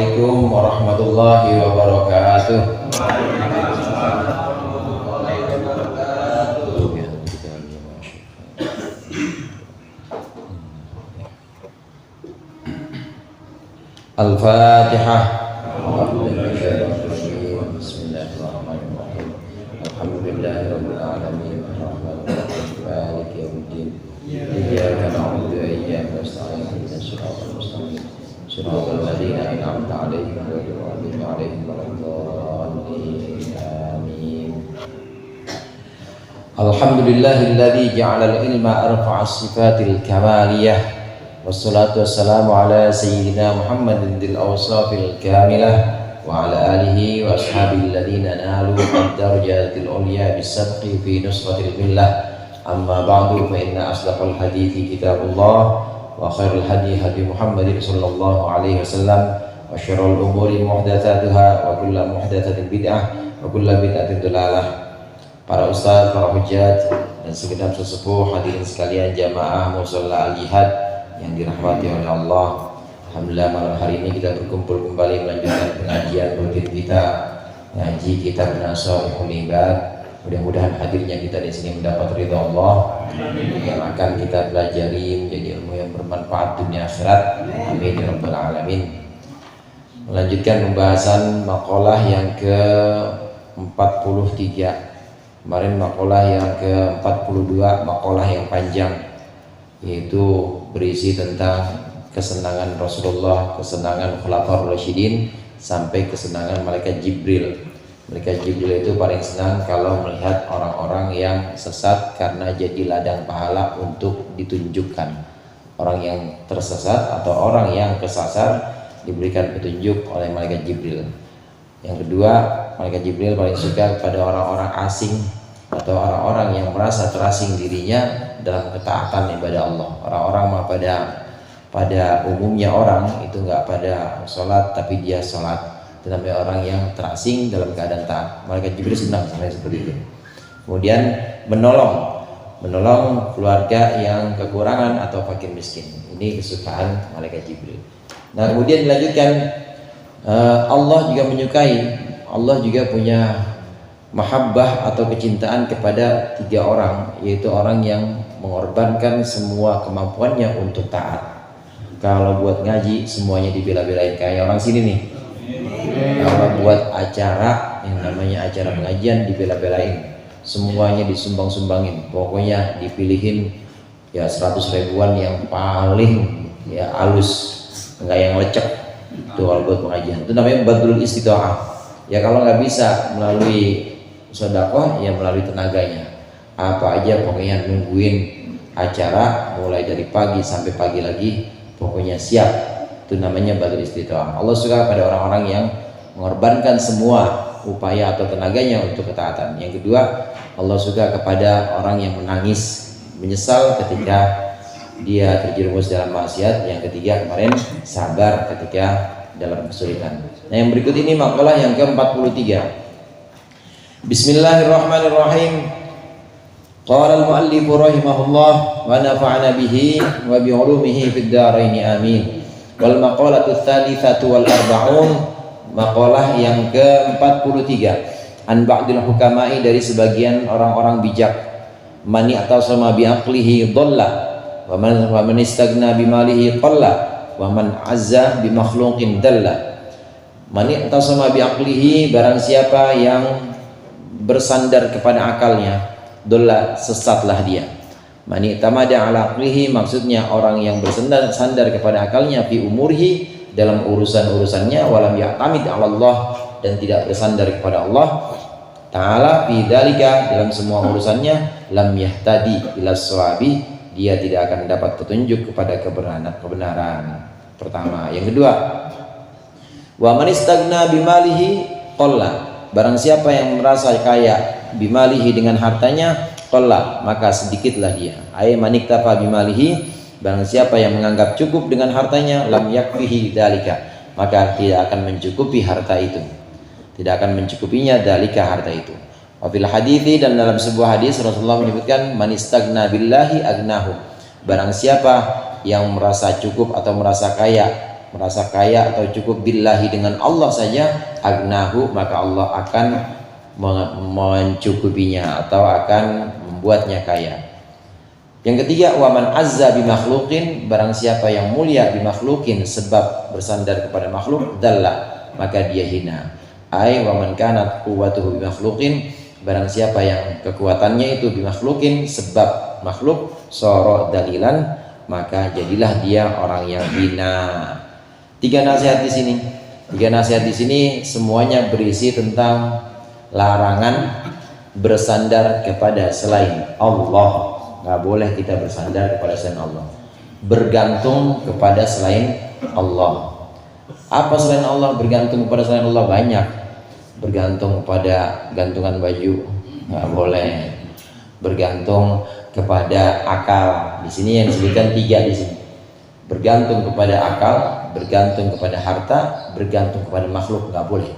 Assalamualaikum warahmatullahi wabarakatuh. Al-Fatihah. Bismillahirrahmanirrahim. Alhamdulillahirabbil alamin. Arrahmanirrahim. Maliki yaumiddin. Iyyaka na'budu wa iyyaka nasta'in. Ihdinas siratal mustaqim. Shiratal ladzina an'amta 'alaihim ghairil maghdubi 'alaihim waladdallin. Amin. Alhamdulillahilladzi ja'ala al-ilma arfa'a sifatil kamaliyah. Wassalatu wassalamu ala sayyidina Muhammadin dil awsafil kamilah wa ala alihi wa ashabil ladhina nalu ad-darajatil ulya bis-sabqi fi nusratil billah. Amma ba'du, fa inna asdaqal hadithi kitabullah wa khairul hadi hadi Muhammadin sallallahu alaihi wasallam wa syarrul umuri muhdatsatuha wa kullu muhdatsatin bid'ah wa kullu bid'atin dhalalah. Para ustaz, para hujjat dan segenap sesepuh, hadirin sekalian jamaah musalla al-jihad yang dirahmati oleh Allah. Alhamdulillah, malam hari ini kita berkumpul kembali melanjutkan pengajian rutin kita, ngaji kitab Nasaihul Ibad. Mudah-mudahan hadirnya kita di sini mendapat ridha Allah yang akan kita pelajari menjadi ilmu yang bermanfaat dunia akhirat. Amin ya rabbal alamin. Melanjutkan pembahasan maqalah yang ke-43. Kemarin maqalah yang ke-42, maqalah yang panjang, yaitu berisi tentang kesenangan Rasulullah, kesenangan Khulafaur Rasyidin, sampai kesenangan malaikat Jibril. Malaikat Jibril itu paling senang kalau melihat orang-orang yang sesat karena jadi ladang pahala untuk ditunjukkan. Orang yang tersesat atau orang yang kesasar diberikan petunjuk oleh malaikat Jibril. Yang kedua, malaikat Jibril paling suka kepada orang-orang asing atau orang-orang yang merasa terasing dirinya dalam ketaatan ibadah Allah. Orang-orang mah pada umumnya orang itu nggak pada sholat tapi dia sholat, tetapi orang yang terasing dalam keadaan taat. Malaikat Jibril senang sama seperti itu. Kemudian menolong keluarga yang kekurangan atau fakir miskin. Ini kesukaan malaikat Jibril. Nah, kemudian dilanjutkan, Allah juga menyukai, Allah juga punya mahabbah atau kecintaan kepada 3 orang, yaitu orang yang mengorbankan semua kemampuannya untuk taat. Kalau buat ngaji semuanya dibela-belain, kayak orang sini nih. Kalau buat acara yang namanya acara pengajian dibela-belain, semuanya disumbang-sumbangin. Pokoknya dipilihin ya 100 ribuan yang paling ya halus, enggak yang lecek. Itu kalau buat pengajian. Itu namanya badrul istita'ah. Ya kalau nggak bisa melalui sedekah ya melalui tenaganya. Apa aja pokoknya nungguin acara mulai dari pagi sampai pagi lagi, pokoknya siap. Itu namanya badrul istita'ah. Allah suka pada orang-orang yang mengorbankan semua upaya atau tenaganya untuk ketaatan. Yang kedua, Allah suka kepada orang yang menangis menyesal ketika dia terjerumus dalam maksiat. Yang ketiga kemarin, sabar ketika dalam kesulitan. Nah, yang berikut ini makalah yang ke-43. Bismillahirrahmanirrahim. Qala al-muallif rahimahullah wa nafa'ana bihi wa bi 'ulumihi fid dharain amin. Wal maqalatu tsalitsatu wal arba'un, maqalah yang ke-43. An ba'dil hukama'i, dari sebagian orang-orang bijak. Mani atasama bi aqlihi dhalla wa man istaghna bi malihi qalla wa man azza bi makhluqin dalla. Mani atasama bi aqlihi, barang siapa yang bersandar kepada akalnya, dolla, sesatlah dia. Mani tamada ala aqlihi, maksudnya orang yang bersandar kepada akalnya, fi umurhi, dalam urusan-urusannya, walam ya'tamid ala Allah, dan tidak bersandar kepada Allah Ta'ala fi dzalika, dalam semua urusannya, lam yahtadi ila shawabi, dia tidak akan dapat petunjuk kepada kebenaran. Pertama. Yang kedua, wa man istaghna bimalihi qalla, barang siapa yang merasa kaya bimalihi, dengan hartanya, qalla, maka sedikitlah dia. Ay maniktafa bimalihi, barang siapa yang menganggap cukup dengan hartanya, lam yakfihi dzalika, maka tidak akan mencukupi harta itu. Tidak akan mencukupinya dzalika, harta itu. Wa fil hadithi, dan dalam sebuah hadis Rasulullah menyebutkan, man istaghna billahi agnahu, barang siapa yang merasa cukup atau merasa kaya merasa kaya atau cukup billahi dengan Allah saja, agnahu, maka Allah akan mencukupinya atau akan membuatnya kaya. Yang ketiga, waman azza bi makhluqin, barang siapa yang mulia bi makhluqin sebab bersandar kepada makhluk, dalla, maka dia hina. Ai waman kanat quwwatuhu bi makhluqin, barang siapa yang kekuatannya itu bi makhluqin sebab makhluk, soro dalilan, maka jadilah dia orang yang hina. Tiga nasihat di sini. Tiga nasihat di sini semuanya berisi tentang larangan bersandar kepada selain Allah. Nggak boleh kita bersandar kepada selain Allah, bergantung kepada selain Allah. Apa selain Allah? Bergantung kepada selain Allah banyak. Bergantung kepada gantungan baju, nggak boleh. Bergantung kepada akal, di sini yang disebutkan tiga di sini. Bergantung kepada akal, bergantung kepada harta, bergantung kepada makhluk, nggak boleh.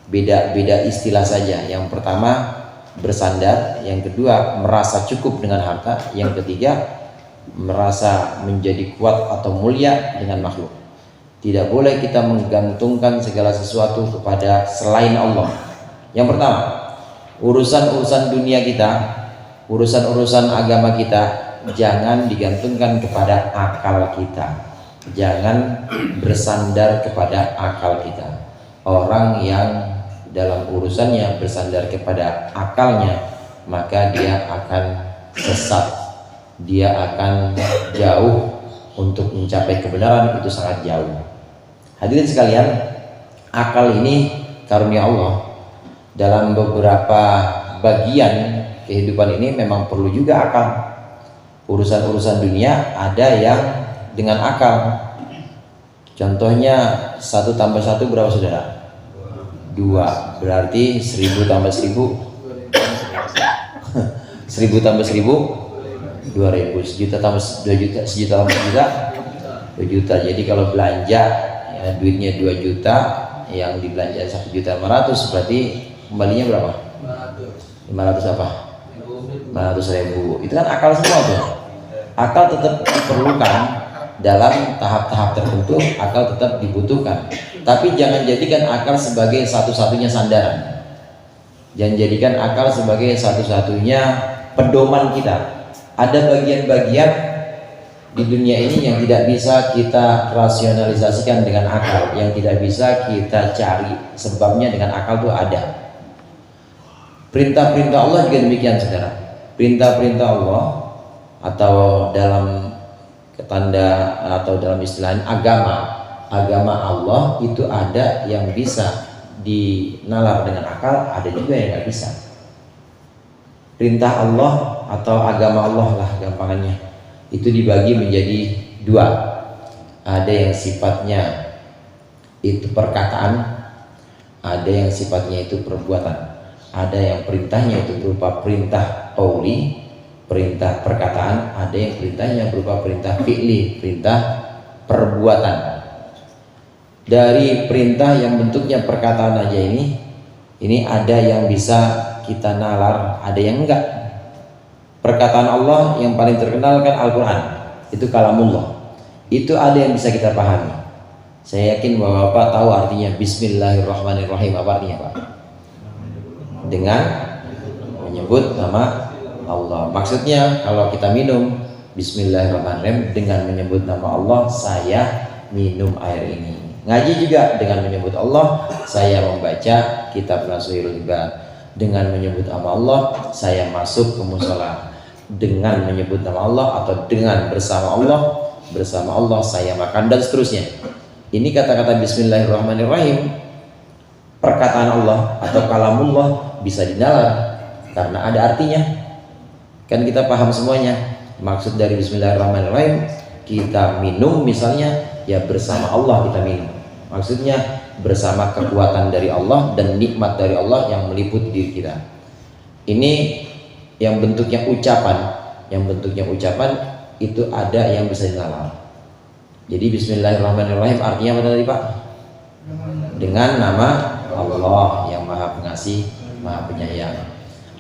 Beda-beda istilah saja. Yang pertama bersandar, yang kedua merasa cukup dengan harta, yang ketiga merasa menjadi kuat atau mulia dengan makhluk. Tidak boleh kita menggantungkan segala sesuatu kepada selain Allah. Yang pertama, urusan-urusan dunia kita, urusan-urusan agama kita, jangan digantungkan kepada akal kita. Jangan bersandar kepada akal kita. Orang yang dalam urusannya bersandar kepada akalnya, maka dia akan sesat, dia akan jauh untuk mencapai kebenaran, itu sangat jauh. Hadirin sekalian, akal ini karunia Allah. Dalam beberapa bagian kehidupan ini memang perlu juga akal. Urusan-urusan dunia ada yang dengan akal. Contohnya 1 tambah 1 berapa saudara? 2, berarti 1000 tambah 1000 1000 tambah 1000 2000, 1 juta tambah 2 juta, 1 juta tambah 1 juta 2 juta. Jadi kalau belanja ya, duitnya 2 juta, yang dibelanja 1.500.000, berarti kembalinya berapa? 500 apa? 500.000. Itu kan akal semua tuh. Akal tetap diperlukan dalam tahap-tahap tertentu, akal tetap dibutuhkan. Tapi jangan jadikan akal sebagai satu-satunya sandaran. Jangan jadikan akal sebagai satu-satunya pedoman kita. Ada bagian-bagian di dunia ini yang tidak bisa kita rasionalisasikan dengan akal, yang tidak bisa kita cari sebabnya dengan akal itu ada. Perintah-perintah Allah juga demikian, saudara. Perintah-perintah Allah atau dalam tanda atau dalam istilah agama Allah itu ada yang bisa dinalar dengan akal, ada juga yang nggak bisa. Perintah Allah atau agama Allah lah gampangannya, itu dibagi menjadi 2. Ada yang sifatnya itu perkataan, ada yang sifatnya itu perbuatan. Ada yang perintahnya itu berupa perintah qauli, perintah perkataan, ada yang perintahnya berupa perintah fi'li, perintah perbuatan. Dari perintah yang bentuknya perkataan aja ini ada yang bisa kita nalar, ada yang enggak. Perkataan Allah yang paling terkenal kan Al-Quran, itu kalamullah, itu ada yang bisa kita pahami. Saya yakin bahwa Bapak tahu artinya Bismillahirrahmanirrahim. Apa artinya Pak? Dengan menyebut nama Allah. Maksudnya kalau kita minum Bismillahirrahmanirrahim, dengan menyebut nama Allah saya minum air ini. Ngaji juga dengan menyebut Allah, saya membaca kitab Nasuhul Ibad. Dengan menyebut nama Allah saya masuk ke mushola. Dengan menyebut nama Allah atau dengan bersama Allah saya makan, dan seterusnya. Ini kata-kata Bismillahirrahmanirrahim, perkataan Allah atau kalamullah, bisa dinalar karena ada artinya. Kan kita paham semuanya. Maksud dari Bismillahirrahmanirrahim, kita minum misalnya, ya bersama Allah kita minum. Maksudnya bersama kekuatan dari Allah dan nikmat dari Allah yang meliputi diri kita. Ini yang bentuknya ucapan. Yang bentuknya ucapan itu ada yang bisa dinalar. Jadi Bismillahirrahmanirrahim artinya apa tadi Pak? Dengan nama Allah yang Maha Pengasih, Maha Penyayang.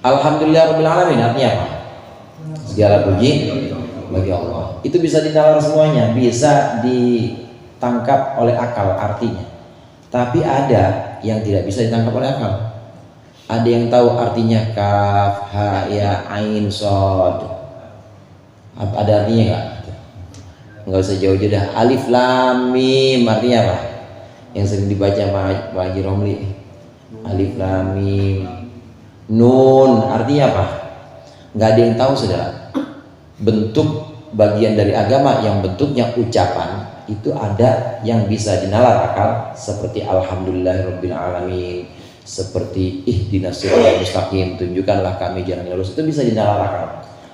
Alhamdulillahirabbil alamin artinya apa? Segala puji bagi Allah. Itu bisa dinalar semuanya, bisa ditangkap oleh akal artinya. Tapi ada yang tidak bisa ditangkap oleh akal. Ada yang tahu artinya kaf, ha, ya, ain, sod. Ada artinya nggak? Nggak usah jauh-jauh dah. Alif, lam, mim artinya apa? Yang sering dibaca Pak Haji Romli. Alif, lam, mim. Nun artinya apa? Nggak ada yang tahu, saudara. Bentuk bagian dari agama yang bentuknya ucapan itu ada yang bisa dinalar akal, seperti alhamdulillahirabbil alamin, seperti ihdinas siratal mustaqim, tunjukkanlah kami jalan yang lurus, itu bisa dinalar akal.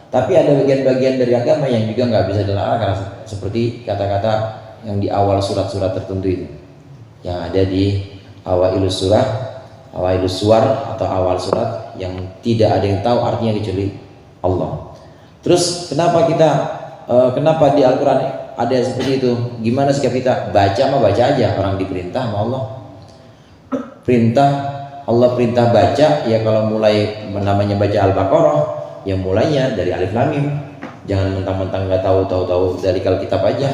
Tapi ada bagian-bagian dari agama yang juga nggak bisa dinalar akal, seperti kata-kata yang di awal surat-surat tertentu itu, yang ada di awailus surah, awailus suwar atau awal surat, yang tidak ada yang tahu artinya kecuali Allah. Terus kenapa di Al-Quran ada seperti itu? Gimana sikap kita? Baca mah baca aja, orang diperintah sama Allah. Allah perintah baca, ya kalau mulai namanya baca Al-Baqarah, ya mulainya dari Alif Lam Mim. Jangan mentang-mentang nggak tahu dalikal kitab aja.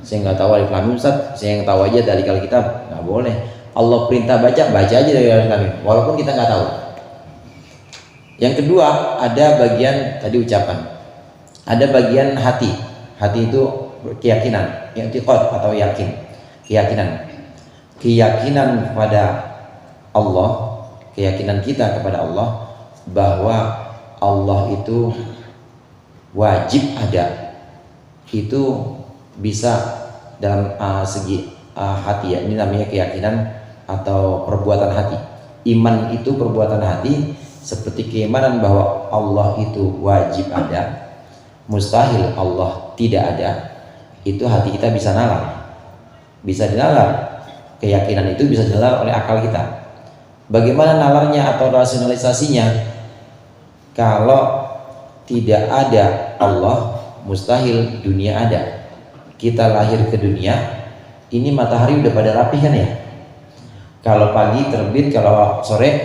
Saya nggak tahu Alif Lam Mim, Ustaz. Saya yang tahu aja dalikal kitab. Nggak boleh. Allah perintah baca aja dari Alif Lam Mim, walaupun kita nggak tahu. Yang kedua, ada bagian tadi ucapan. Ada bagian hati. Hati itu keyakinan, i'tiqad atau yakin. Keyakinan pada Allah, keyakinan kita kepada Allah bahwa Allah itu wajib ada. Itu bisa dalam segi hati, ya. Ini namanya keyakinan atau perbuatan hati. Iman itu perbuatan hati, seperti keimanan bahwa Allah itu wajib ada. Mustahil Allah tidak ada, itu hati kita bisa nalar, bisa dinalar. Keyakinan itu bisa dinalar oleh akal kita. Bagaimana nalarnya atau rasionalisasinya? Kalau tidak ada Allah, mustahil dunia ada. Kita lahir ke dunia, ini matahari udah pada rapi kan ya? Kalau pagi terbit, kalau sore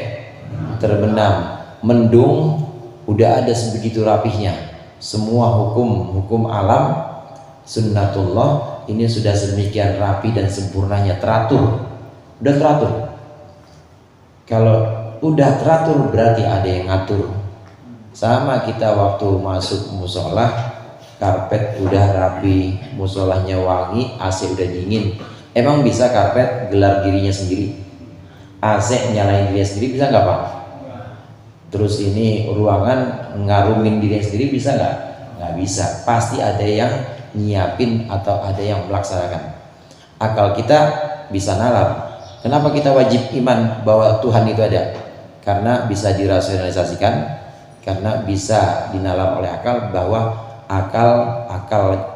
terbenam, mendung, udah ada sebegitu rapihnya. Semua hukum alam sunnatullah ini sudah sedemikian rapi dan sempurnanya, teratur, udah teratur. Kalau udah teratur berarti ada yang ngatur. Sama kita waktu masuk musola, karpet udah rapi, musolahnya wangi, AC udah dingin. Emang bisa karpet gelar dirinya sendiri? AC nyalain dirinya sendiri bisa nggak Pak? Terus ini ruangan ngarumin diri sendiri bisa nggak? Nggak bisa. Pasti ada yang nyiapin atau ada yang melaksanakan. Akal kita bisa nalar. Kenapa kita wajib iman bahwa Tuhan itu ada? Karena bisa dirasionalisasikan, karena bisa dinalar oleh akal, bahwa akal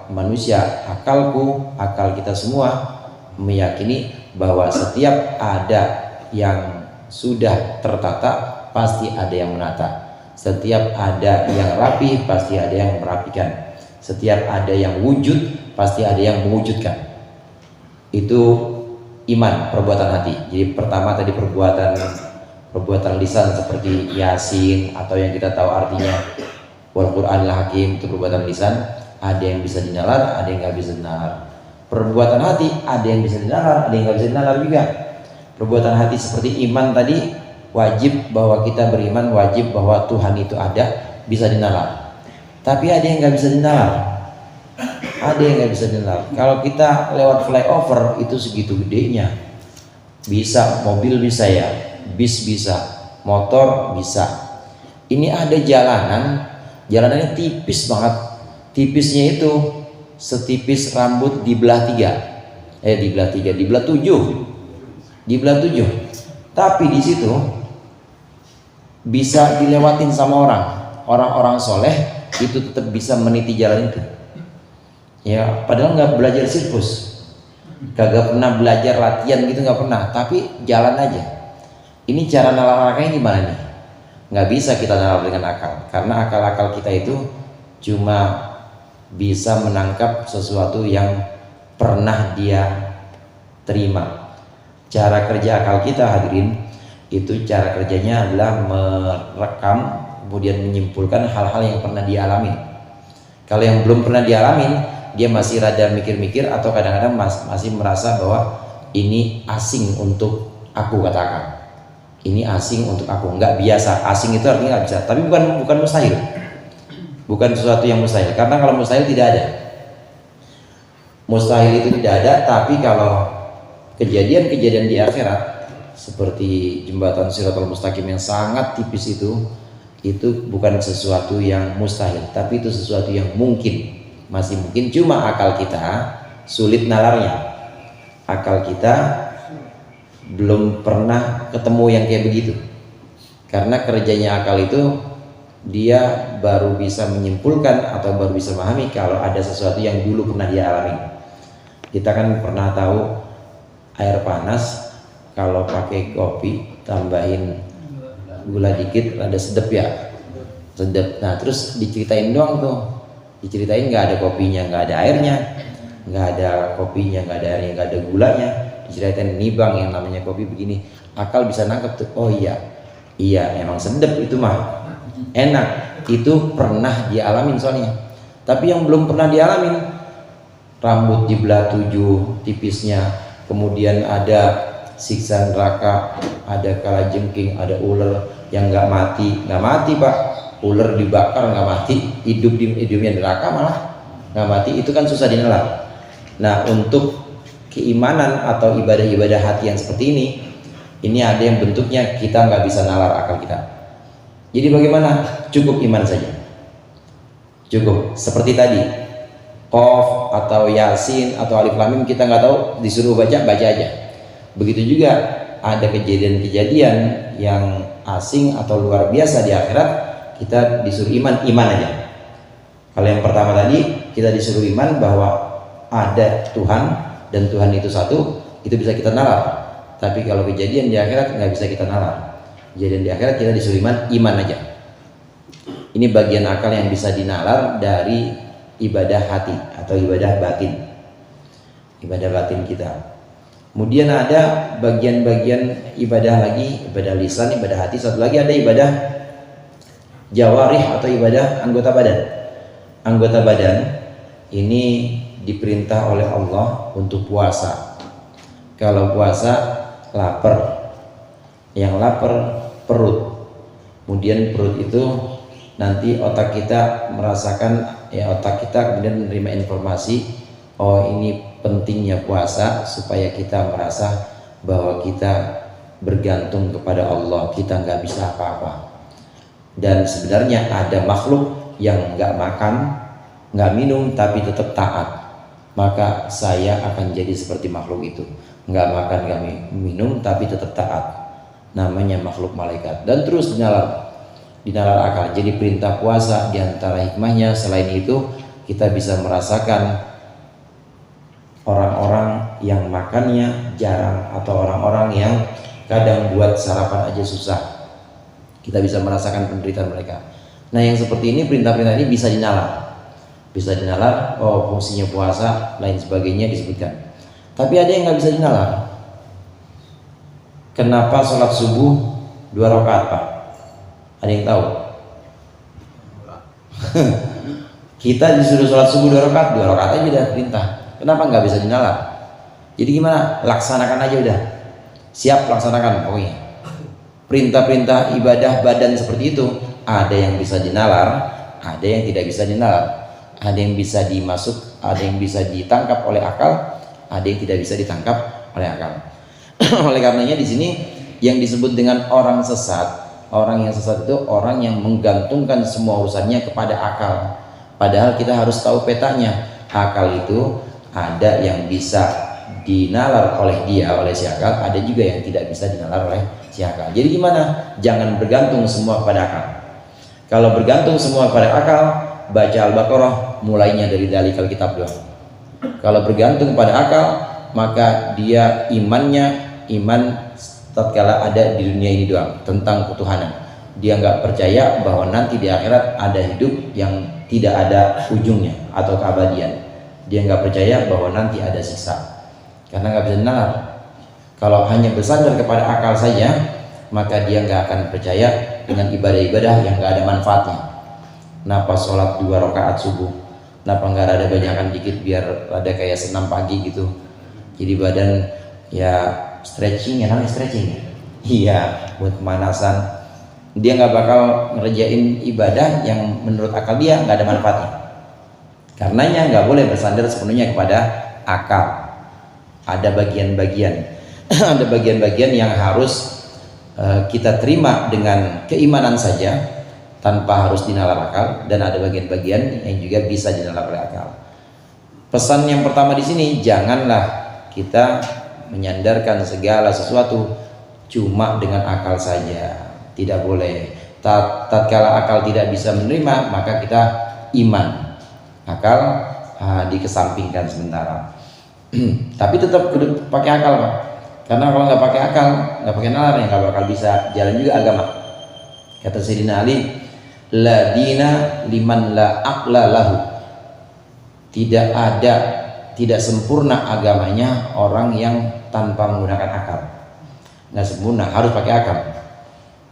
manusia, akalku, akal kita semua meyakini bahwa setiap ada yang sudah tertata, pasti ada yang menata. Setiap ada yang rapi, pasti ada yang merapikan. Setiap ada yang wujud, pasti ada yang mewujudkan. Itu iman, perbuatan hati. Jadi pertama tadi perbuatan lisan seperti Yasin atau yang kita tahu artinya Wal Qur'anil Hakim, itu perbuatan lisan. Ada yang bisa dinalar, ada yang nggak bisa dinalar. Perbuatan hati ada yang bisa dinalar, ada yang nggak bisa dinalar juga. Perbuatan hati seperti iman tadi, wajib bahwa kita beriman, wajib bahwa Tuhan itu ada, bisa dinalar. Tapi ada yang nggak bisa dinalar, ada yang nggak bisa dinalar. Kalau kita lewat flyover itu segitu gedenya, bisa mobil bisa ya, bis bisa, motor bisa. Ini ada jalanannya tipis banget, tipisnya itu setipis rambut dibelah tujuh. Tapi di situ bisa dilewatin sama orang-orang soleh, itu tetap bisa meniti jalan itu. Ya, padahal nggak belajar sirkus, kagak pernah belajar latihan gitu, nggak pernah. Tapi jalan aja. Ini cara nalar akalnya gimana nih? Nggak bisa kita nalar dengan akal, karena akal-akal kita itu cuma bisa menangkap sesuatu yang pernah dia terima. Cara kerja akal kita, hadirin, itu cara kerjanya adalah merekam, kemudian menyimpulkan hal-hal yang pernah dialamin. Kalau yang belum pernah dialamin, dia masih rada mikir-mikir atau kadang-kadang masih merasa bahwa ini asing untuk aku, katakan ini asing untuk aku, nggak biasa. Asing itu artinya nggak bisa, tapi bukan mustahil, bukan sesuatu yang mustahil, karena kalau mustahil tidak ada, mustahil itu tidak ada. Tapi kalau kejadian-kejadian di akhirat seperti jembatan Shiratal Mustaqim yang sangat tipis itu bukan sesuatu yang mustahil, tapi itu sesuatu yang mungkin, masih mungkin. Cuma akal kita sulit nalarnya, akal kita belum pernah ketemu yang kayak begitu, karena kerjanya akal itu dia baru bisa menyimpulkan atau baru bisa memahami kalau ada sesuatu yang dulu pernah dia alami. Kita kan pernah tahu air panas kalau pakai kopi tambahin gula dikit rada sedep ya, sedep. Nah terus diceritain doang tuh, diceritain nggak ada kopinya, nggak ada airnya, nggak ada kopinya, nggak ada airnya, nggak ada gulanya, diceritain nih bang yang namanya kopi begini. Akal bisa nangkep tuh, oh iya emang sedep itu mah, enak, itu pernah dialamin soalnya. Tapi yang belum pernah dialamin, rambut dibelah 7 tipisnya, kemudian ada siksa neraka, ada kalajengking, ada ular yang nggak mati pak, ular dibakar nggak mati, hidupnya neraka malah nggak mati, itu kan susah dinelar. Nah untuk keimanan atau ibadah-ibadah hati yang seperti ini ada yang bentuknya kita nggak bisa nalar akal kita. Jadi bagaimana? Cukup iman saja, cukup seperti tadi Qaf atau Yasin atau Alif Lam Mim, kita nggak tahu, disuruh baca aja. Begitu juga ada kejadian-kejadian yang asing atau luar biasa di akhirat, kita disuruh iman aja. Kalau yang pertama tadi kita disuruh iman bahwa ada Tuhan dan Tuhan itu satu, itu bisa kita nalar. Tapi kalau kejadian di akhirat nggak bisa kita nalar. Kejadian di akhirat kita disuruh iman aja. Ini bagian akal yang bisa dinalar dari ibadah hati atau ibadah batin kita. Kemudian ada bagian-bagian ibadah lagi, ibadah lisan, ibadah hati. Satu lagi ada ibadah jawarih atau ibadah anggota badan. Anggota badan ini diperintah oleh Allah untuk puasa. Kalau puasa lapar, yang lapar perut. Kemudian perut itu nanti otak kita merasakan, otak kita kemudian menerima informasi, oh ini pentingnya puasa supaya kita merasa bahwa kita bergantung kepada Allah, kita nggak bisa apa-apa. Dan sebenarnya ada makhluk yang nggak makan, nggak minum tapi tetap taat, maka saya akan jadi seperti makhluk itu, nggak makan nggak minum tapi tetap taat, namanya makhluk malaikat. Dan terus dinalar akal. Jadi perintah puasa diantara hikmahnya selain itu, kita bisa merasakan orang-orang yang makannya jarang atau orang-orang yang kadang buat sarapan aja susah, kita bisa merasakan penderitaan mereka. Nah yang seperti ini, perintah-perintah ini bisa dinalar, oh fungsinya puasa lain sebagainya disebutkan. Tapi ada yang nggak bisa dinalar. Kenapa sholat subuh 2 rakaat pak? Ada yang tahu? Kita disuruh sholat subuh 2 rakaat aja udah perintah. Kenapa nggak bisa dinalar? Jadi gimana? Laksanakan aja udah. Siap laksanakan pokoknya. Perintah-perintah ibadah badan seperti itu, ada yang bisa dinalar, ada yang tidak bisa dinalar. Ada yang bisa dimasuk, ada yang bisa ditangkap oleh akal, ada yang tidak bisa ditangkap oleh akal. Oleh karenanya di sini yang disebut dengan orang sesat. Orang yang sesat itu orang yang menggantungkan semua urusannya kepada akal. Padahal kita harus tahu petanya. Akal itu ada yang bisa dinalar oleh si akal, ada juga yang tidak bisa dinalar oleh si akal. Jadi gimana? Jangan bergantung semua pada akal. Kalau bergantung semua pada akal, baca Al-Baqarah mulainya dari dalikal kitab doang. Kalau bergantung pada akal, maka dia iman tatkala ada di dunia ini doang, tentang ketuhanan. Dia nggak percaya bahwa nanti di akhirat ada hidup yang tidak ada ujungnya atau keabadian. Dia nggak percaya bahwa nanti ada siksa, karena nggak bisa nalar. Kalau hanya bersandar kepada akal saja, maka dia nggak akan percaya dengan ibadah-ibadah yang nggak ada manfaatnya. Kenapa sholat 2 rakaat subuh? Kenapa nggak rada banyakan dikit biar rada kayak senam pagi gitu. Jadi badan ya stretching, ya namanya stretching ya. Iya, buat pemanasan. Dia nggak bakal ngerjain ibadah yang menurut akal dia nggak ada manfaatnya. Karenanya nggak boleh bersandar sepenuhnya kepada akal. Ada bagian-bagian, ada bagian-bagian yang harus kita terima dengan keimanan saja tanpa harus dinalar akal, dan ada bagian-bagian yang juga bisa dinalar oleh akal. Pesan yang pertama di sini, janganlah kita menyandarkan segala sesuatu cuma dengan akal saja. Tidak boleh. Tatkala akal tidak bisa menerima, maka kita iman. Akal dikesampingkan sementara. Tapi tetap pakai akal, Pak. Karena kalau nggak pakai akal, nggak pakai nalar, ya nggak bakal bisa jalan juga agama. Kata Sayyidina Ali, la dina liman la aqla lahu. Tidak sempurna agamanya orang yang tanpa menggunakan akal. Nggak sempurna, harus pakai akal.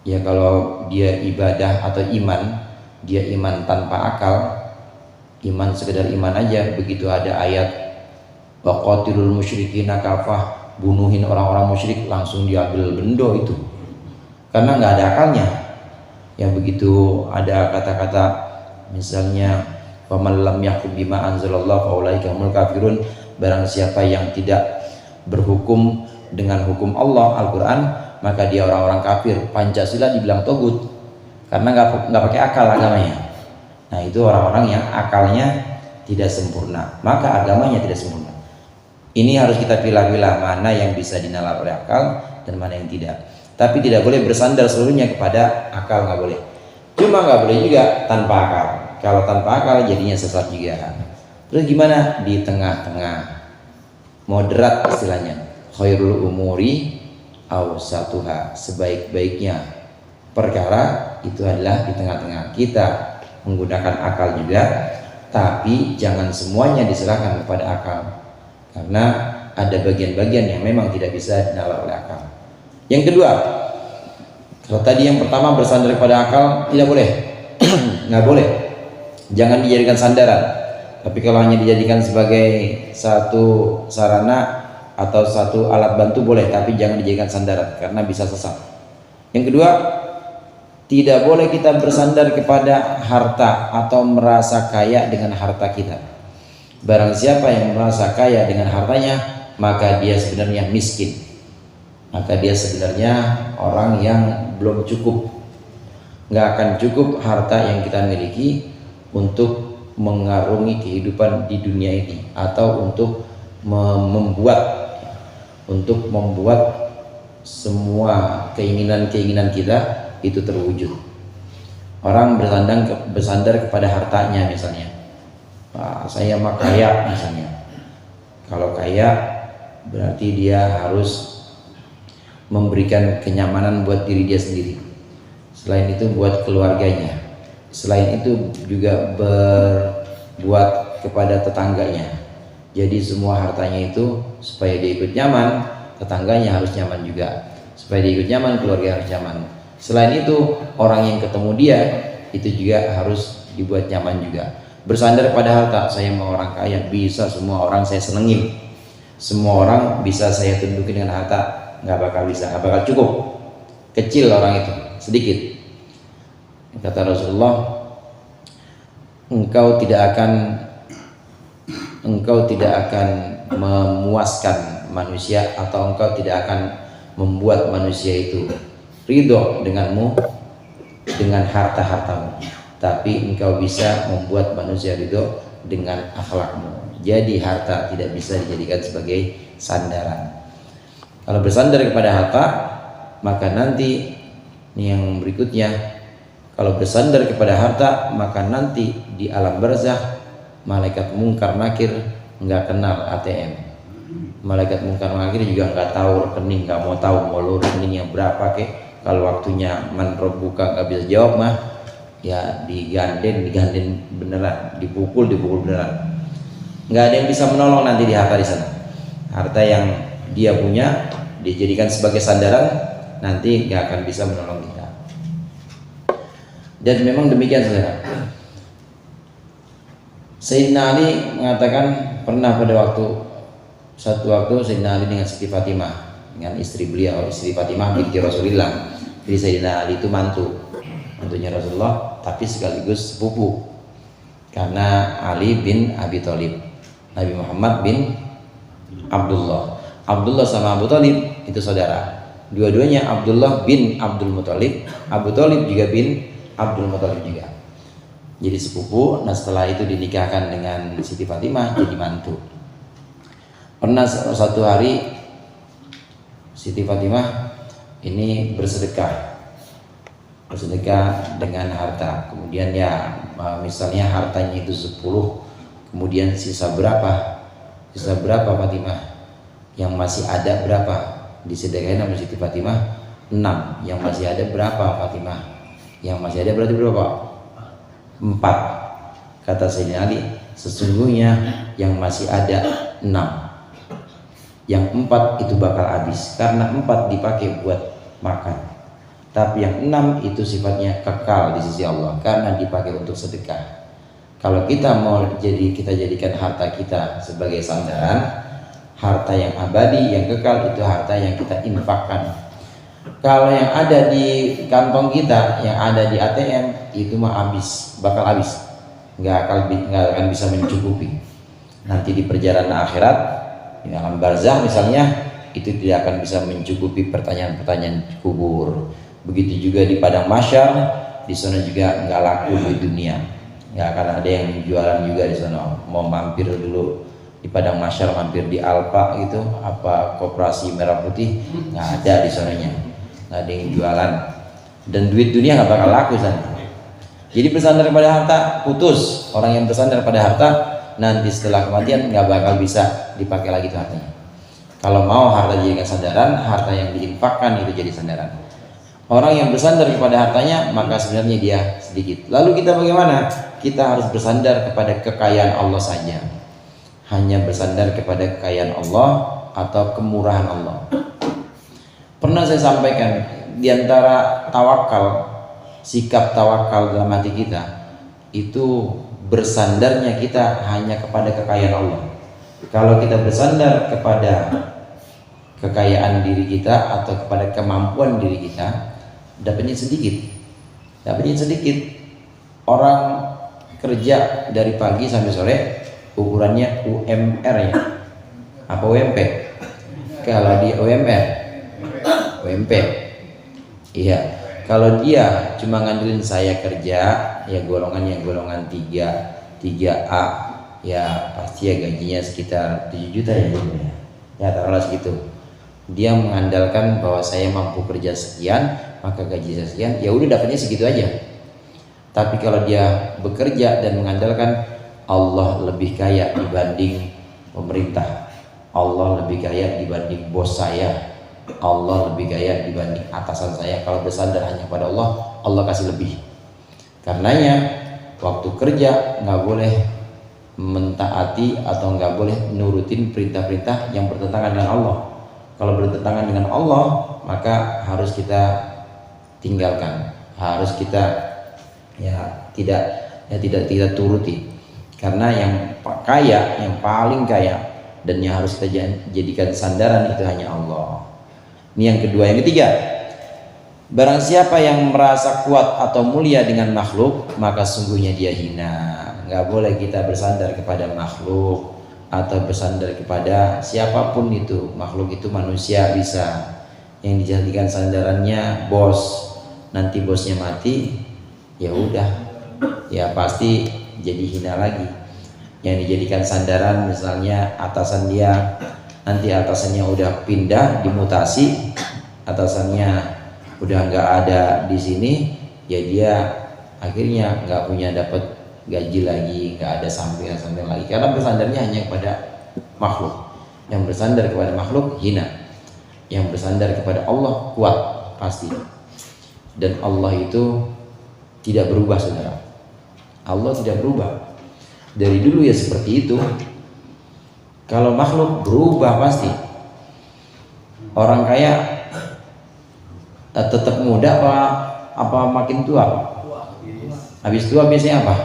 Ya kalau dia ibadah atau iman, dia iman tanpa akal, iman sekedar iman aja, begitu ada ayat waqatilul musyrikina kafah, bunuhin orang-orang musyrik, langsung diambil bendo itu. Karena nggak ada akalnya. Yang begitu ada kata-kata misalnya faman lam yahkum bima anzalallahu faulaika humul kafirun, barang siapa yang tidak berhukum dengan hukum Allah Al-Qur'an, maka dia orang-orang kafir. Pancasila dibilang togut karena nggak pakai akal agamanya. Nah, itu orang-orang yang akalnya tidak sempurna, maka agamanya tidak sempurna. Ini harus kita pilah-pilah mana yang bisa dinalar oleh akal dan mana yang tidak. Tapi tidak boleh bersandar seluruhnya kepada akal, nggak boleh. Cuma nggak boleh juga tanpa akal. Kalau tanpa akal jadinya sesat juga. Terus gimana? Di tengah-tengah, moderat istilahnya. Khairul umuri awsatuha, sebaik-baiknya perkara itu adalah di tengah-tengah. Kita menggunakan akal juga, tapi jangan semuanya diserahkan kepada akal, karena ada bagian-bagian yang memang tidak bisa dinalar oleh akal. Yang kedua, kalau tadi yang pertama bersandar pada akal tidak boleh, nggak boleh, jangan dijadikan sandaran. Tapi kalau hanya dijadikan sebagai satu sarana atau satu alat bantu boleh, tapi jangan dijadikan sandaran karena bisa sesat. Yang kedua, tidak boleh kita bersandar kepada harta atau merasa kaya dengan harta kita. Barang siapa yang merasa kaya dengan hartanya, maka dia sebenarnya miskin. Maka dia sebenarnya orang yang belum cukup. Nggak akan cukup harta yang kita miliki untuk mengarungi kehidupan di dunia ini, atau untuk membuat semua keinginan-keinginan kita itu terwujud. Orang bersandar kepada hartanya misalnya. Saya mah kaya misalnya. Kalau kaya berarti dia harus memberikan kenyamanan buat diri dia sendiri. Selain itu buat keluarganya. Selain itu juga berbuat kepada tetangganya. Jadi semua hartanya itu supaya dia ikut nyaman, tetangganya harus nyaman juga. Supaya dia ikut nyaman, keluarga harus nyaman. Selain itu, orang yang ketemu dia itu juga harus dibuat nyaman juga. Bersandar pada harta, saya mau orang kaya, bisa semua orang saya senengin, semua orang bisa saya tundukin dengan harta, nggak bakal bisa, nggak bakal cukup. Kecil orang itu, sedikit. Kata Rasulullah, engkau tidak akan memuaskan manusia, atau engkau tidak akan membuat manusia itu ridho denganmu dengan harta-hartamu, tapi engkau bisa membuat manusia ridho dengan akhlakmu. Jadi harta tidak bisa dijadikan sebagai sandaran. Kalau bersandar kepada harta, maka nanti ini yang berikutnya, kalau bersandar kepada harta, maka nanti di alam barzakh malaikat mungkar nakir nggak kenal ATM. Malaikat mungkar nakir juga nggak tahu rekening, nggak mau tahu mau lu rekeningnya berapa kek. Kalau waktunya buka nggak bisa jawab mah ya diganden beneran, dipukul beneran. Nggak ada yang bisa menolong nanti di harta di sana. Harta yang dia punya dijadikan sebagai sandaran, nanti nggak akan bisa menolong kita. Dan memang demikian saudara. Sayyidina Ali mengatakan pernah pada satu waktu Sayyidina Ali dengan Siti Fatimah, dengan istri beliau, istri Fatimah binti Rasulullah. Jadi Sayyidina Ali itu mantunya Rasulullah, tapi sekaligus sepupu, karena Ali bin Abi Thalib, Nabi Muhammad bin Abdullah. Abdullah sama Abu Thalib itu saudara. Dua-duanya Abdullah bin Abdul Muthalib, Abu Thalib juga bin Abdul Muthalib juga. Jadi sepupu. Nah setelah itu dinikahkan dengan Siti Fatimah jadi mantu. Pernah satu hari Siti Fatimah ini bersedekah dengan harta. Kemudian ya misalnya hartanya itu 10, kemudian sisa berapa Fatimah? Yang masih ada berapa? Disedekahin sama Siti Fatimah 6. Yang masih ada berapa Fatimah? Yang masih ada berarti berapa? 4. Kata Sayyidina Ali, sesungguhnya yang masih ada 6. Yang 4 itu bakal habis, karena 4 dipakai buat makan. Tapi yang 6 itu sifatnya kekal di sisi Allah, karena dipakai untuk sedekah. Kalau kita mau kita jadikan harta kita sebagai sandaran, harta yang abadi, yang kekal, itu harta yang kita infakkan. Kalau yang ada di kantong kita, yang ada di ATM, itu mah bakal habis, nggak akan bisa mencukupi. Nanti di perjalanan akhirat, di alam barzah misalnya, itu tidak akan bisa mencukupi pertanyaan-pertanyaan kubur. Begitu juga di padang mahsyar, di sana juga nggak laku di dunia, nggak akan ada yang jualan juga di sana. Mau mampir dulu di padang mahsyar, mampir di Alfa gitu, apa Koperasi Merah Putih, nggak ada di sananya, nggak ada yang jualan, dan duit dunia nggak bakal laku sana. Jadi bersandar pada harta putus. Orang yang bersandar pada harta nanti setelah kematian nggak bakal bisa dipakai lagi tuh hartanya. Kalau mau harta dijadikan sandaran, harta yang diinfakkan itu jadi sandaran. Orang yang bersandar kepada hartanya maka sebenarnya dia sedikit. Lalu kita bagaimana? Kita harus bersandar kepada kekayaan Allah saja. Hanya bersandar kepada kekayaan Allah atau kemurahan Allah. Pernah saya sampaikan, diantara tawakal, sikap tawakal dalam hati kita, itu bersandarnya kita hanya kepada kekayaan Allah. Kalau kita bersandar kepada kekayaan diri kita atau kepada kemampuan diri kita, dapatnya sedikit. Orang kerja dari pagi sampai sore, ukurannya UMR ya, apa UMP? Kalau di UMP, iya. Kalau dia cuma ngandelin saya kerja, ya golongan 3A, ya pasti ya gajinya sekitar 7 juta ya, ya taruhlah segitu. Dia mengandalkan bahwa saya mampu kerja sekian, maka gaji saya sekian, ya udah dapatnya segitu aja. Tapi kalau dia bekerja dan mengandalkan Allah lebih kaya dibanding pemerintah, Allah lebih kaya dibanding bos saya, Allah lebih kaya dibanding atasan saya. Kalau bersandar hanya pada Allah, Allah kasih lebih. Karenanya waktu kerja nggak boleh mentaati atau nggak boleh nurutin perintah-perintah yang bertentangan dengan Allah. Kalau bertentangan dengan Allah, maka harus kita tinggalkan, harus kita tidak turuti. Karena yang kaya, yang paling kaya dan yang harus kita jadikan sandaran itu hanya Allah. Ini yang kedua. Yang ketiga, barang siapa yang merasa kuat atau mulia dengan makhluk, maka sungguhnya dia hina. Nggak boleh kita bersandar kepada makhluk atau bersandar kepada siapapun itu. Makhluk itu manusia bisa, yang dijadikan sandarannya bos. Nanti bosnya mati, ya udah, ya pasti jadi hina lagi. Yang dijadikan sandaran misalnya atasan dia, nanti atasannya udah pindah, dimutasi, atasannya udah nggak ada di sini, ya dia akhirnya nggak punya dapat gaji lagi, nggak ada sampingan lagi, karena bersandarnya hanya kepada makhluk. Yang bersandar kepada makhluk hina, yang bersandar kepada Allah kuat pasti. Dan Allah itu tidak berubah, saudara. Allah tidak berubah, dari dulu ya seperti itu. Kalau makhluk berubah pasti. Orang kaya tetap muda apa makin tua? Habis tua biasanya apa?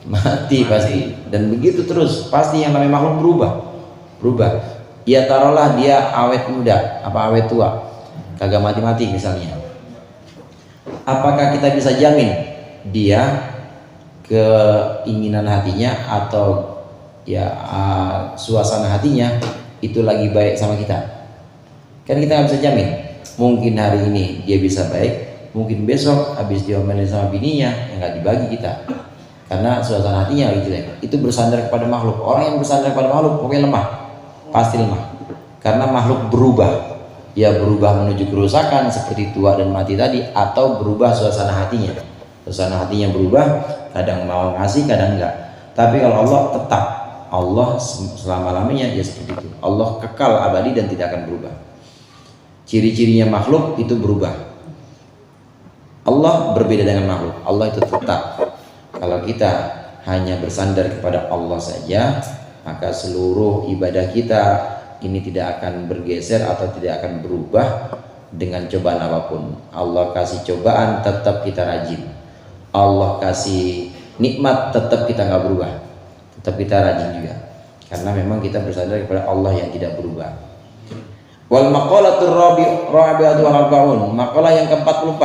Mati pasti. Dan begitu terus, pasti yang namanya makhluk berubah. Ya taruhlah dia awet muda, apa awet tua, kagak mati-mati misalnya. Apakah kita bisa jamin dia keinginan hatinya atau ya suasana hatinya itu lagi baik sama kita? Kan kita nggak bisa jamin. Mungkin hari ini dia bisa baik, mungkin besok habis diomelin sama bininya yang nggak dibagi kita, karena suasana hatinya lagi jelek. Itu bersandar kepada makhluk. Orang yang bersandar kepada makhluk pokoknya lemah, pasti lemah, karena makhluk berubah. Ya berubah menuju kerusakan seperti tua dan mati tadi, atau berubah suasana hatinya. Suasana hatinya berubah, kadang mau ngasih, kadang enggak. Tapi kalau Allah tetap, Allah selama-lamanya ya seperti itu. Allah kekal abadi dan tidak akan berubah. Ciri-cirinya makhluk itu berubah. Allah berbeda dengan makhluk. Allah itu tetap. Kalau kita hanya bersandar kepada Allah saja, maka seluruh ibadah kita ini tidak akan bergeser atau tidak akan berubah dengan cobaan apapun. Allah kasih cobaan, tetap kita rajin. Allah kasih nikmat, tetap kita nggak berubah, tetap kita rajin juga, karena memang kita bersandar kepada Allah yang tidak berubah. Wal maqalatur rabi'atu wal arba'un, maqalah yang ke-44,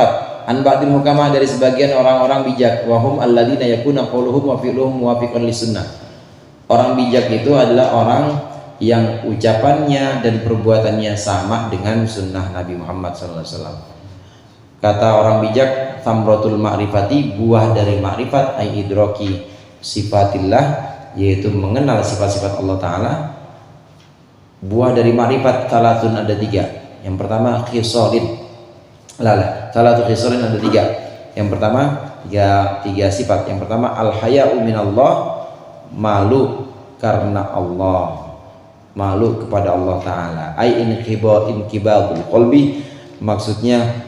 an ba'dil hukama, dari sebagian orang-orang bijak, wa hum alladzina yakuna qauluhum wa fi'luhum muwafiqan lis-sunnah. Orang bijak itu adalah orang yang ucapannya dan perbuatannya sama dengan sunnah Nabi Muhammad SAW. Kata orang bijak, thamratul ma'rifati, buah dari ma'rifat, ay idraki sifatillah, yaitu mengenal sifat-sifat Allah Ta'ala. Buah dari ma'rifat salatun, ada 3. Yang pertama khisalin, salatu khisalin, ada 3. Yang pertama tiga sifat. Yang pertama al-haya'u minallah, malu karena Allah, malu kepada Allah Ta'ala. Ay inqibadul qalbi, maksudnya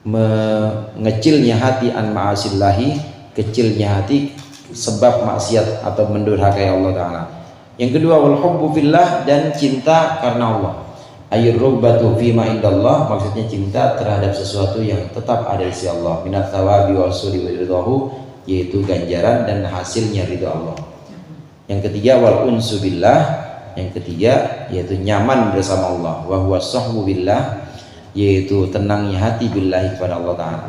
mengecilnya hati, an ma'asillahi, kecilnya hati sebab maksiat atau mendurhakai Allah Ta'ala. Yang kedua wal hubbu fillah, dan cinta karena Allah. Ayyur rubbatu fima indallah, maksudnya cinta terhadap sesuatu yang tetap ada di sisi Allah. Minat thawabi wa usuli wa ridhahu, yaitu ganjaran dan hasilnya ridha Allah. Yang ketiga wal unsu billah, yang ketiga yaitu nyaman bersama Allah. Wa huwa sahbu billah, yaitu tenangnya hati billahi kepada Allah Ta'ala.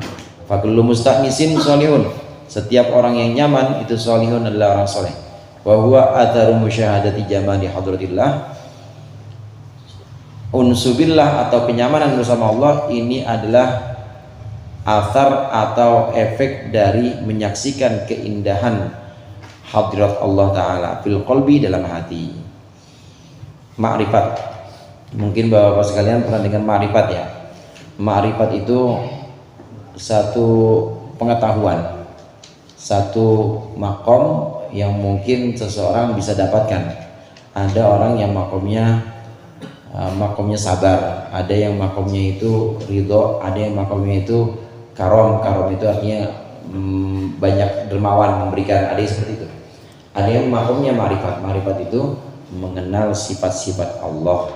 Fa kullu musta'nisin sholihun, setiap orang yang nyaman itu sholihun, adalah orang soleh. Wa huwa atharu musyahadati jamali hadratillah, unsubillah atau kenyamanan bersama Allah ini adalah athar atau efek dari menyaksikan keindahan hadirat Allah Ta'ala fil qalbi, dalam hati. Ma'rifat, mungkin bapak-bapak sekalian pernah dengar ma'rifat ya. Ma'rifat itu satu pengetahuan, satu makom yang mungkin seseorang bisa dapatkan. Ada orang yang makomnya sabar, ada yang makomnya itu ridho, ada yang makomnya itu karom itu artinya banyak dermawan, memberikan, ada yang seperti itu. Ada yang makomnya ma'rifat itu mengenal sifat-sifat Allah.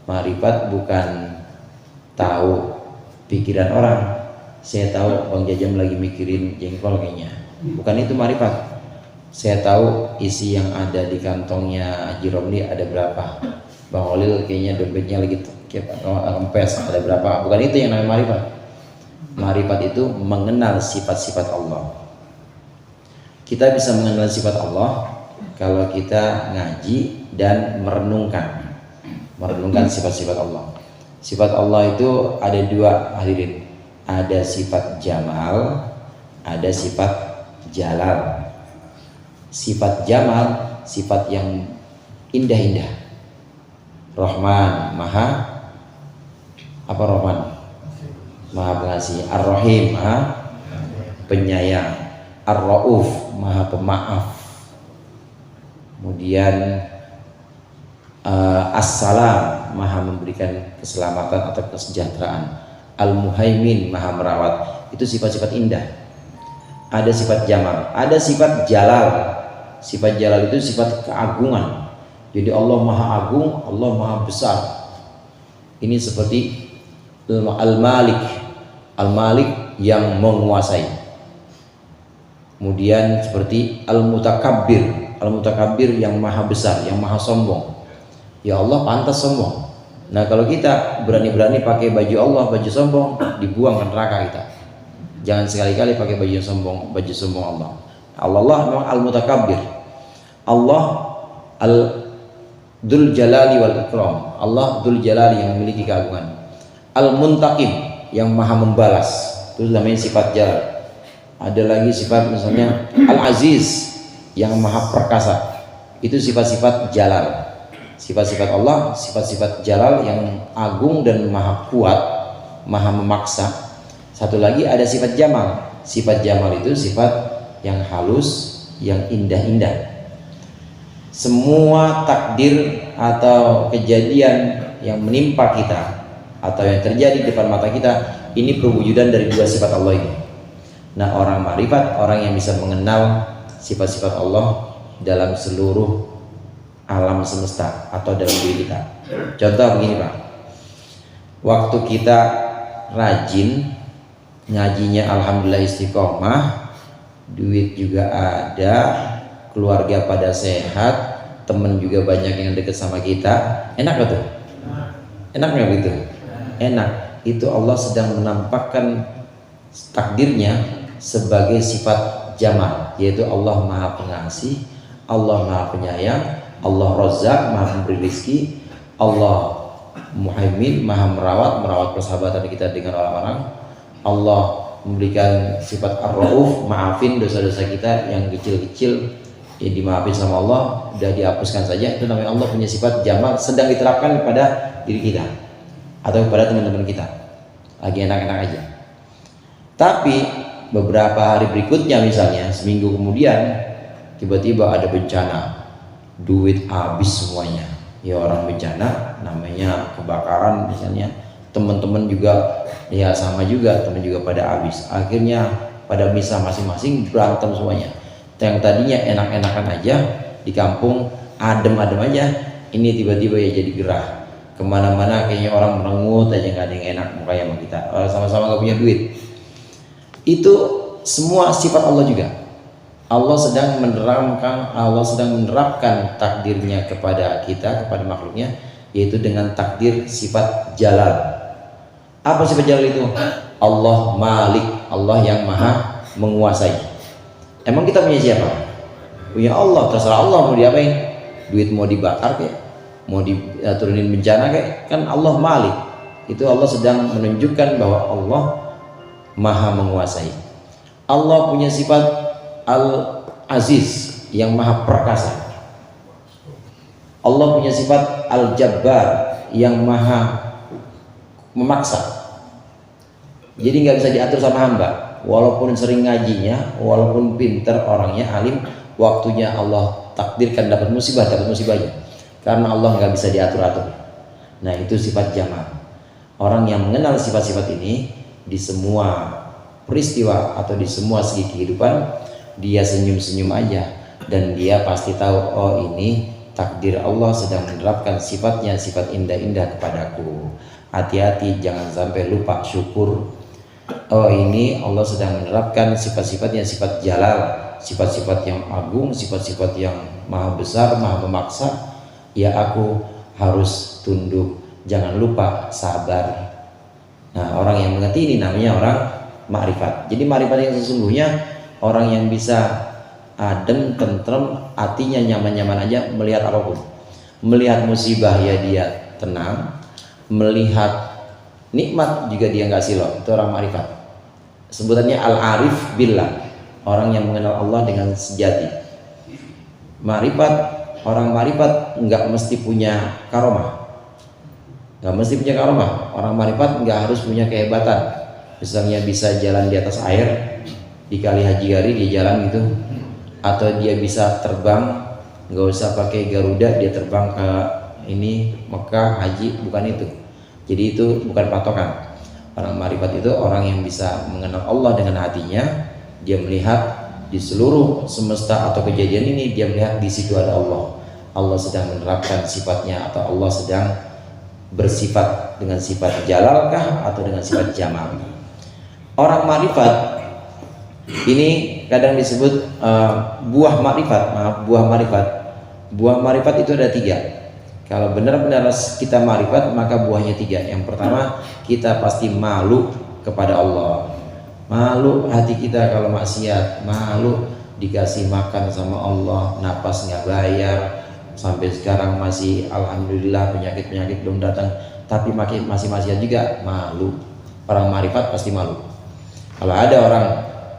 Ma'rifat bukan tahu pikiran orang. Saya tahu Bang Jajam lagi mikirin jengkol kayaknya, bukan itu ma'rifat. Saya tahu isi yang ada di kantongnya Haji Romli ada berapa, Bang Olil kayaknya dompetnya lagi kempes, ada berapa. Bukan itu yang namanya ma'rifat. Ma'rifat itu mengenal sifat-sifat Allah. Kita bisa mengenal sifat Allah kalau kita ngaji dan merenungkan sifat-sifat Allah. Sifat Allah itu ada 2 hadirin, ada sifat jamal, ada sifat jalal. Sifat jamal, sifat yang indah-indah. Rahman, maha apa? Rahman, maha pengasih. Ar-Rahim, maha penyayang. Ar-Rauf, maha pemaaf. Kemudian As-Salam, maha memberikan keselamatan atau kesejahteraan. Al-Muhaimin, maha merawat. Itu sifat-sifat indah. Ada sifat jamal, ada sifat jalal. Sifat jalal itu sifat keagungan. Jadi Allah maha agung, Allah maha besar. Ini seperti Al-Malik, Al-Malik yang menguasai. Kemudian seperti al-mutakabbir. Al-mutakabbir yang maha besar, yang maha sombong. Ya Allah pantas sombong. Nah kalau kita berani-berani pakai baju Allah, baju sombong, dibuang ke neraka kita. Jangan sekali-kali pakai baju sombong Allah. Allah memang al-mutakabbir. Allah al-dzul jalali wal ikram. Allah dzul jalali yang memiliki keagungan. Al-muntaqim yang maha membalas. Itu namanya sifat jalal. Ada lagi sifat misalnya al-aziz yang maha perkasa. Itu sifat-sifat jalal. Sifat-sifat Allah, sifat-sifat jalal yang agung dan maha kuat, maha memaksa. Satu lagi ada sifat jamal. Sifat jamal itu sifat yang halus, yang indah-indah. Semua takdir atau kejadian yang menimpa kita atau yang terjadi di depan mata kita, ini perwujudan dari dua sifat Allah ini. Nah, orang ma'rifat, orang yang bisa mengenal sifat-sifat Allah dalam seluruh alam semesta atau dalam diri kita. Contoh begini Pak, waktu kita rajin ngajinya alhamdulillah istiqomah, duit juga ada, keluarga pada sehat, temen juga banyak yang deket sama kita, enak gak tuh? Enak gak gitu? Enak. Itu Allah sedang menampakkan takdirnya sebagai sifat jamal, yaitu Allah maha pengasih, Allah maha penyayang, Allah Razzaq maha memberi rezeki, Allah Muhaimin maha merawat persahabatan kita dengan orang-orang, Allah memberikan sifat Ar-Rauf, maafin dosa-dosa kita yang kecil-kecil ya dimaafin sama Allah, udah dihapuskan saja. Itu namanya Allah punya sifat jamal, sedang diterapkan kepada diri kita atau kepada teman-teman kita, lagi enak-enak aja. Tapi beberapa hari berikutnya, misalnya seminggu kemudian, tiba-tiba ada bencana, duit habis semuanya. Ya orang bencana namanya kebakaran misalnya, teman-teman juga ya sama juga, teman juga pada habis. Akhirnya pada misah masing-masing, berantem semuanya. Yang tadinya enak-enakan aja di kampung, adem-adem aja, ini tiba-tiba ya jadi gerah. Kemana-mana kayaknya orang merengut aja, nggak ada yang enak mukanya sama kita. Sama-sama nggak punya duit. Itu semua sifat Allah juga. Allah sedang menerapkan takdirnya kepada kita, kepada makhluknya, yaitu dengan takdir sifat jalal. Apa sifat jalal itu? Allah Malik, Allah yang maha menguasai. Emang kita punya siapa? Punya Allah, terserah Allah mau diapain. Duit mau dibakar kayak, mau diturunin bencana kayak, kan Allah Malik. Itu Allah sedang menunjukkan bahwa Allah maha menguasai. Allah punya sifat Al-Aziz yang maha perkasa. Allah punya sifat Al-Jabbar yang maha memaksa. Jadi nggak bisa diatur sama hamba. Walaupun sering ngajinya, walaupun pinter orangnya, alim, waktunya Allah takdirkan dapat musibah aja. Karena Allah nggak bisa diatur-atur. Nah itu sifat jamal. Orang yang mengenal sifat-sifat ini di semua peristiwa atau di semua segi kehidupan, dia senyum-senyum aja dan dia pasti tahu, oh ini takdir Allah sedang menerapkan sifatnya, sifat indah-indah kepadaku. Hati-hati jangan sampai lupa syukur. Oh ini Allah sedang menerapkan sifat-sifatnya, sifat jalal, sifat-sifat yang agung, sifat-sifat yang maha besar, maha memaksa. Ya aku harus tunduk, jangan lupa sabar. Nah orang yang mengerti ini namanya orang ma'rifat. Jadi ma'rifat yang sesungguhnya orang yang bisa adem, tentrem, hatinya nyaman-nyaman aja melihat apapun. Melihat musibah ya dia tenang, melihat nikmat juga dia nggak silau. Itu orang ma'rifat. Sebutannya al-arif billah, orang yang mengenal Allah dengan sejati. Ma'rifat, orang ma'rifat nggak mesti punya karomah. Nggak mesti punya karomah. Orang ma'rifat nggak harus punya kehebatan. Misalnya bisa jalan di atas air, di kali Haji Gari dia jalan gitu, atau dia bisa terbang, nggak usah pakai Garuda, dia terbang ke ini Mekah haji, bukan itu. Jadi itu bukan patokan. Orang ma'rifat itu orang yang bisa mengenal Allah dengan hatinya. Dia melihat di seluruh semesta atau kejadian ini, dia melihat di situ ada Allah. Allah sedang menerapkan sifatnya, atau Allah sedang bersifat dengan sifat jalalkah atau dengan sifat jamal. Orang ma'rifat Ini kadang disebut buah makrifat. Buah makrifat itu ada 3. Kalau benar-benar kita makrifat, maka buahnya 3. Yang pertama, kita pasti malu kepada Allah. Malu hati kita kalau maksiat, malu dikasih makan sama Allah, napas nggak bayar, sampai sekarang masih alhamdulillah penyakit belum datang, tapi masih maksiat juga, malu. Orang makrifat pasti malu. Kalau ada orang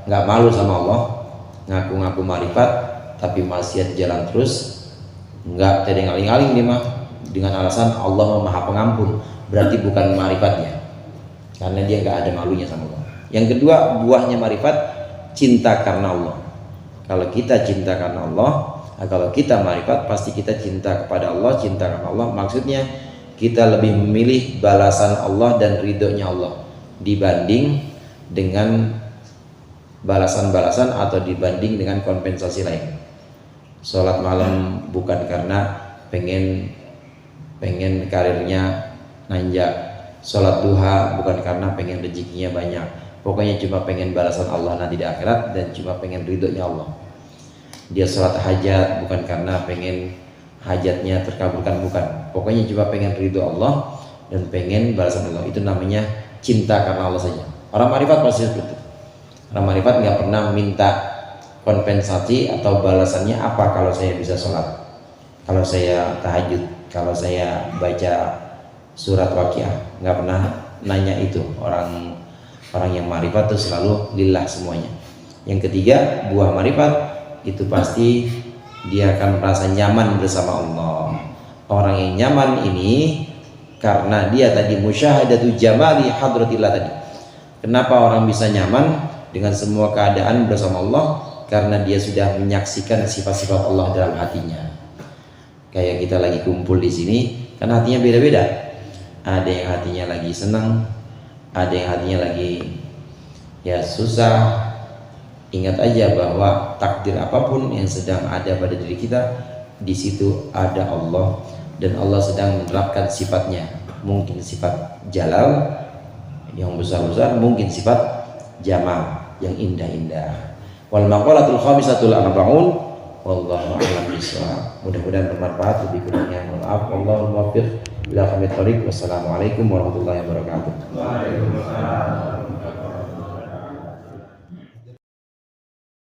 nggak malu sama Allah, ngaku-ngaku makrifat tapi maksiat jalan terus, nggak tedeng aling-aling dia mah, dengan alasan Allah Maha Pengampun, berarti bukan marifatnya, karena dia nggak ada malunya sama Allah. Yang kedua, buahnya marifat, cinta karena Allah. Kalau kita cinta karena Allah, kalau kita marifat, pasti kita cinta kepada Allah. Cinta karena Allah maksudnya kita lebih memilih balasan Allah dan ridhonya Allah dibanding dengan balasan-balasan atau dibanding dengan kompensasi lain. Sholat malam bukan karena pengen karirnya nanjak, sholat duha bukan karena pengen rezekinya banyak, pokoknya cuma pengen balasan Allah nanti di akhirat dan cuma pengen ridhonya Allah. Dia sholat hajat bukan karena pengen hajatnya terkabulkan, bukan, pokoknya cuma pengen ridho Allah dan pengen balasan Allah. Itu namanya cinta karena Allah saja. Orang marifat pasti seperti itu. Orang marifat nggak pernah minta kompensasi atau balasannya apa kalau saya bisa sholat, kalau saya tahajud, kalau saya baca surat Waqiah, nggak pernah nanya itu. Orang yang marifat itu selalu lillah semuanya. Yang ketiga, buah marifat itu pasti dia akan merasa nyaman bersama Allah. Orang yang nyaman ini karena dia tadi musyahadatu jamali hadratillah tadi. Kenapa orang bisa nyaman dengan semua keadaan bersama Allah? Karena dia sudah menyaksikan sifat-sifat Allah dalam hatinya. Kayak kita lagi kumpul di sini, kan hatinya beda-beda. Ada yang hatinya lagi senang, ada yang hatinya lagi ya susah. Ingat aja bahwa takdir apapun yang sedang ada pada diri kita, di situ ada Allah dan Allah sedang menerapkan sifatnya. Mungkin sifat jalal yang besar-besar, mungkin sifat jamal yang indah-indah. Wal maqalatul khamisatul arba'un wallahu a'lam bishawab. Mudah-mudahan bermanfaat, lebih kurangnya mohon maaf. Wallahul muwaffiq ila aqwamit thoriq. Wassalamualaikum warahmatullahi wabarakatuh. Waalaikumsalam.